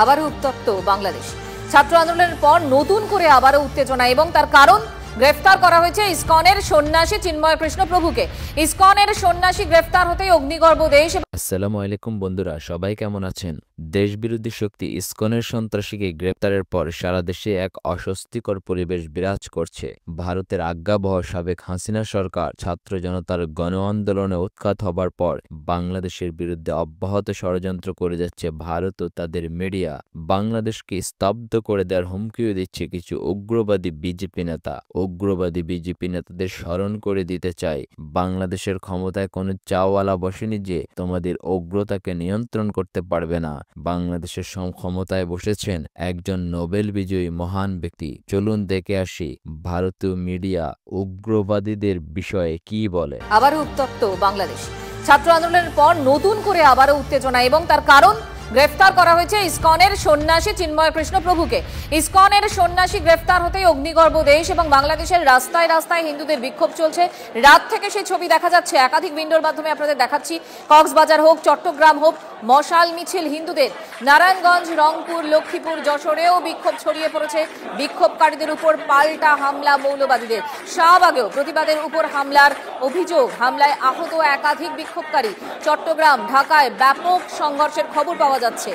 আবারও উত্তপ্ত বাংলাদেশ। ছাত্র আন্দোলনের পর নতুন করে আবারও উত্তেজনা এবং তার কারণ গ্রেফতার করা হয়েছে ইসকনের সন্ন্যাসী চিন্ময় কৃষ্ণ প্রভুকে। ইসকনের সন্ন্যাসী গ্রেফতার হতেই অগ্নিগর্ভ দেশ। আসসালামু আলাইকুম বন্ধুরা, সবাই কেমন আছেন? দেশবিরোধী শক্তি ইসকনের সন্ত্রাসীকে গ্রেপ্তারের পর সারা দেশে এক অস্বস্তিকর পরিবেশ বিরাজ করছে। ভারতের আজ্ঞাবহ সাবেক হাসিনা সরকার ছাত্র জনতার গণ আন্দোলনে উৎখাত হবার পর বাংলাদেশের বিরুদ্ধে অব্যাহত ষড়যন্ত্র করে যাচ্ছে ভারত ও তাদের মিডিয়া। বাংলাদেশকে স্তব্ধ করে দেওয়ার হুমকিও দিচ্ছে কিছু উগ্রবাদী বিজেপি নেতা। উগ্রবাদী বিজেপি নেতাদের স্মরণ করে দিতে চাই, বাংলাদেশের ক্ষমতায় কোনো চাওয়ালা বসেনি যে তোমাদের উগ্রতাকে নিয়ন্ত্রণ করতে পারবে না। বাংলাদেশের ক্ষমতায় বসেছেন একজন নোবেল বিজয়ী মহান ব্যক্তি। চলুন দেখে আসি ভারতীয় মিডিয়া উগ্রবাদীদের বিষয়ে কি বলে। আবারও উত্তপ্ত বাংলাদেশ। ছাত্র আন্দোলনের পর নতুন করে আবারও উত্তেজনা এবং তার কারণ গ্রেফতার করা হয়েছে ইসকনের সন্ন্যাসী চিন্ময় কৃষ্ণ প্রভুকে। ইসকনের সন্ন্যাসী গ্রেফতার হতেই অগ্নিগর্ভ দেশ এবং বাংলাদেশের রাস্তায় রাস্তায় হিন্দুদের বিক্ষোভ চলছে। রাত থেকে সেই ছবি দেখা যাচ্ছে, একাধিক উইন্ডোর মাধ্যমে আপনাদের দেখাচ্ছি। কক্সবাজার হোক, চট্টগ্রাম হোক, মশাল মিছিল হিন্দুদের। নারায়ণগঞ্জ, রংপুর, লক্ষ্মীপুর, যশোরেও বিক্ষোভ ছড়িয়ে পড়েছে। বিক্ষোভকারীদের উপর পাল্টা হামলা মৌলবাদীদের। শাহবাগেও প্রতিবাদের উপর হামলার অভিযোগ। হামলায় আহত একাধিক বিক্ষোভকারী। চট্টগ্রাম, ঢাকায় ব্যাপক সংঘর্ষের খবর পাওয়া যাচ্ছে।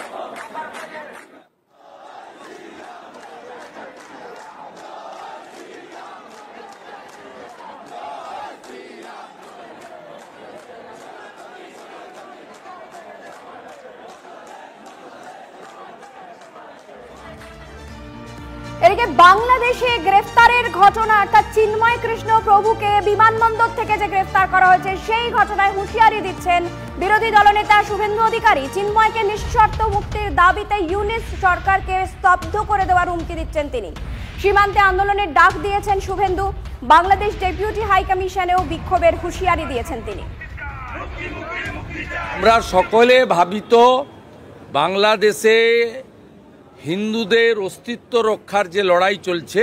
এদিকে বাংলাদেশে গ্রেফতারের ঘটনা, অর্থাৎ চিন্ময় কৃষ্ণ প্রভুকে বিমানবন্দর থেকে যে গ্রেফতার করা হয়েছে সেই ঘটনায় হুঁশিয়ারি দিচ্ছেন বিরোধী দলনেতা শুভেন্দু অধিকারী। চিন্ময়কে নিঃশর্ত মুক্তির দাবিতে ইউনিস সরকারকে স্তব্ধ করে দেওয়ার হুমকি দিচ্ছেন তিনি। সীমান্তে আন্দোলনের ডাক দিয়েছেন শুভেন্দু। বাংলাদেশ ডেপুটি হাই কমিশনেও বিক্ষোভের হুঁশিয়ারি দিয়েছেন তিনি। আমরা সকলে ভাবিত বাংলাদেশে হিন্দুদের অস্তিত্ব রক্ষার যে লড়াই চলছে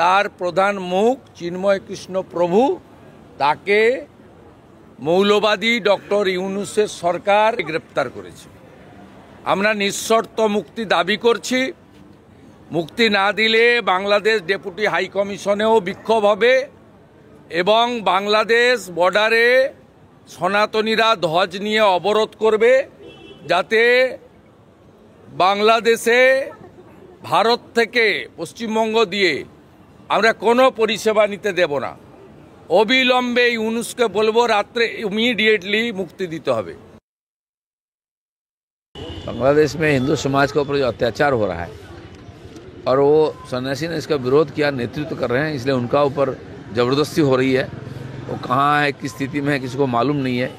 তার প্রধান মুখ চিন্ময় কৃষ্ণ প্রভু, তাকে মৌলবাদী ডক্টর ইউনূসের সরকার গ্রেপ্তার করেছে। আমরা নিঃশর্ত মুক্তি দাবি করছি। মুক্তি না দিলে বাংলাদেশ ডেপুটি হাই কমিশনেও বিক্ষোভ হবে এবং বাংলাদেশ বর্ডারে সনাতনীরা ধ্বজ নিয়ে অবরোধ করবে, যাতে বাংলাদেশে ভারত থেকে পশ্চিমবঙ্গ দিয়ে আমরা কোনো পরিষেবা নিতে দেব না। অবিলম্বে ইউনূসকে বলবো রাত্রে ইমিডিएटली मुक्ति दीते হবে। बांग्लादेश में हिंदू समाज के ऊपर जो अत्याचार हो रहा है और वो सन्यासी ने इसका विरोध किया, नेतृत्व कर रहे हैं, इसलिए उनका ऊपर ज़बरदस्ती हो रही है। वो कहाँ है, किस स्थिति में है, किसी को मालूम नहीं है।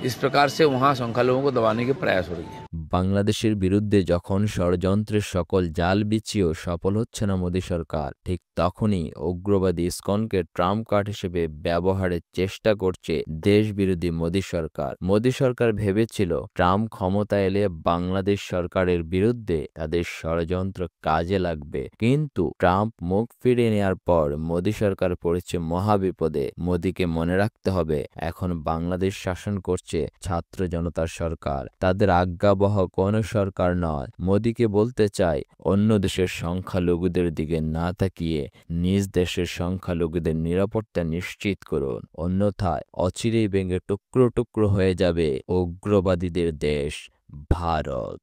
इस प्रकार से वहाँ संख्यालघुओं को दबाने के प्रयास हो रही है। বাংলাদেশের বিরুদ্ধে যখন ষড়যন্ত্রের সকল জাল বিছিয়েও সফল হচ্ছে না মোদী সরকার, ঠিক তখনই উগ্রবাদী ইসকনকে ট্রাম্প কার্ড হিসেবে ব্যবহারের চেষ্টা করছে দেশ বিরোধী মোদী সরকার। মোদী সরকার ভেবেছিল ট্রাম্প ক্ষমতা এলে বাংলাদেশ সরকারের বিরুদ্ধে তাদের ষড়যন্ত্র কাজে লাগবে, কিন্তু ট্রাম্প মুখ ফিরিয়ে নেওয়ার পর মোদী সরকার পড়েছে মহাবিপদে। মোদীকে মনে রাখতে হবে, এখন বাংলাদেশ শাসন করছে ছাত্র জনতার সরকার, তাদের আজ্ঞাবহ কোনো সরকার নয়। মোদীকে বলতে চাই, অন্য দেশের সংখ্যালঘুদের দিকে না তাকিয়ে নিজ দেশের সংখ্যালঘুদের নিরাপত্তা নিশ্চিত করুন, অন্যথায় অচিরেই ভেঙে টুকরো টুকরো হয়ে যাবে উগ্রবাদীদের দেশ ভারত।